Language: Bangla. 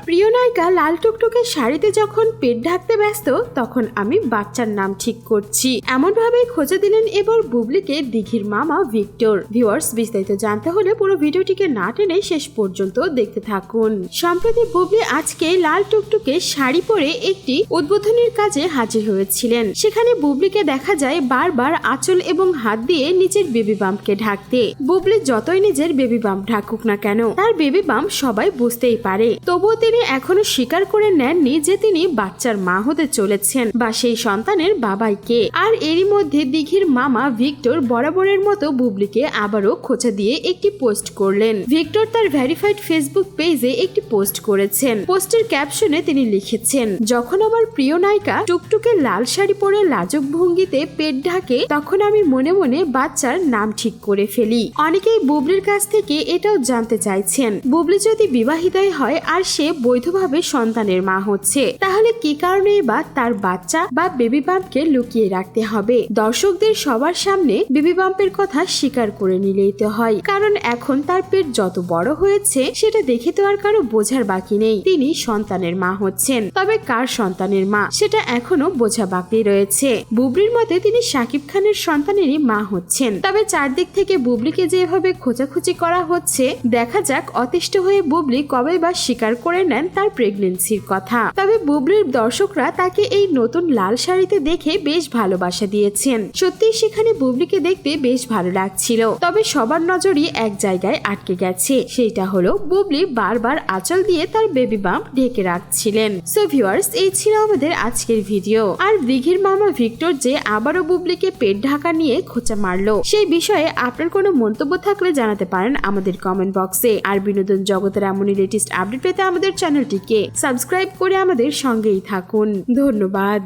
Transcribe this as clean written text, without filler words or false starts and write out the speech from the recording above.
প্রিয় নায়িকা লাল টুকটুকে শাড়িতে যখন পেট ঢাকতে ব্যস্ত তখন আমি বাচ্চার নাম ঠিক করছি এমন ভাবেই খোঁজা দিলেন এবার বুবলিকে দিঘির মামা ভিক্টর। ভিউয়ার্স, বিস্তারিত জানতে হলে পুরো ভিডিওটিকে না টেনে শেষ পর্যন্ত দেখতে থাকুন। সম্প্রতি বুবলি আজকে লাল টুকটুকে শাড়ি পরে একটি উদ্বোধনের কাজে হাজির হয়েছিলেন। সেখানে বুবলিকে দেখা যায় বারবার আঁচল এবং হাত দিয়ে নিজের বেবি বাম্পকে ঢাকতে। বুবলি যতই নিজের বেবি বাম্প ঢাকুক না কেন তার বেবি বাম্প সবাই বুঝতেই পারে, তবুও তিনি এখনো স্বীকার করে নেননি যে তিনি বাচ্চার মা হতে চলেছেন বা সেই সন্তানের বাবাই কে। আর এরই মধ্যে দিঘির মামা ভিক্টর বরাবরের মতো বুবলিকে আবারও খোঁচা দিয়ে একটি পোস্ট করলেন। ভিক্টর তার ভেরিফাইড ফেসবুক পেজে একটি পোস্ট করেছেন। পোস্টের ক্যাপশনে তিনি লিখেছেন, যখন আমার প্রিয় নায়িকা টুকটুকে লাল শাড়ি পরে লাজুক ভঙ্গিতে পেট ঢাকে তখন আমি মনে মনে বাচ্চার নাম ঠিক করে ফেলি। অনেকেই বুবলির কাছ থেকে এটাও জানতে চাইছেন, বুবলি যদি বিবাহিতাই হয় আর সে বৈধভাবে সন্তানের মা হচ্ছে তাহলে কি কারণে বা তার বাচ্চা বা বেবি বাম্পকে লুকিয়ে রাখতে হবে। দর্শকদের সবার সামনে বেবি বাম্পের কথা স্বীকার করে নিলেই তো হয়, কারণ এখন তার পেট যত বড় হয়েছে সেটা দেখে তো আর কারো বোঝার বাকি নেই তিনি সন্তানের মা হচ্ছেন। তবে কার সন্তানের মা সেটা এখনো বোঝা বাকি রয়েছে। বুবলির মতে তিনি শাকিব খানের সন্তানেরই মা হচ্ছেন। তবে চারদিক থেকে বুবলিকে যেভাবে খোঁচাখুচি করা হচ্ছে দেখা যাক অতিষ্ঠ হয়ে বুবলি কবে বা স্বীকার করে নেন তার প্রেগন্যান্সির কথা। তবে বুবলির দর্শকরা তাকে এই নতুন লাল শাড়িতে দেখে বেশ ভালোবাসা দিয়েছেন। সত্যি সেখানে বুবলিকে দেখতে বেশ ভালো লাগছিল। তবে সবার নজরই এক জায়গায় আটকে গেছে, সেটা হলো বুবলি বারবার আঁচল দিয়ে তার বেবি বাম্প ঢেকে রাখছিলেন। সো ভিউয়ার্স, এই ছিল আমাদের আজকের ভিডিও। আর দিঘির মামা ভিক্টর যে আবারও বুবলিকে পেট ঢাকা নিয়ে খোঁচা মারলো সেই বিষয়ে আপনার কোনো মন্তব্য থাকলে জানাতে পারেন আমাদের কমেন্ট বক্সে। আর বিনোদন জগতের এমনই লেটেস্ট আপডেট পেতে আমাদের চ্যানেলটিকে সাবস্ক্রাইব করে আমাদের সঙ্গেই থাকুন। ধন্যবাদ।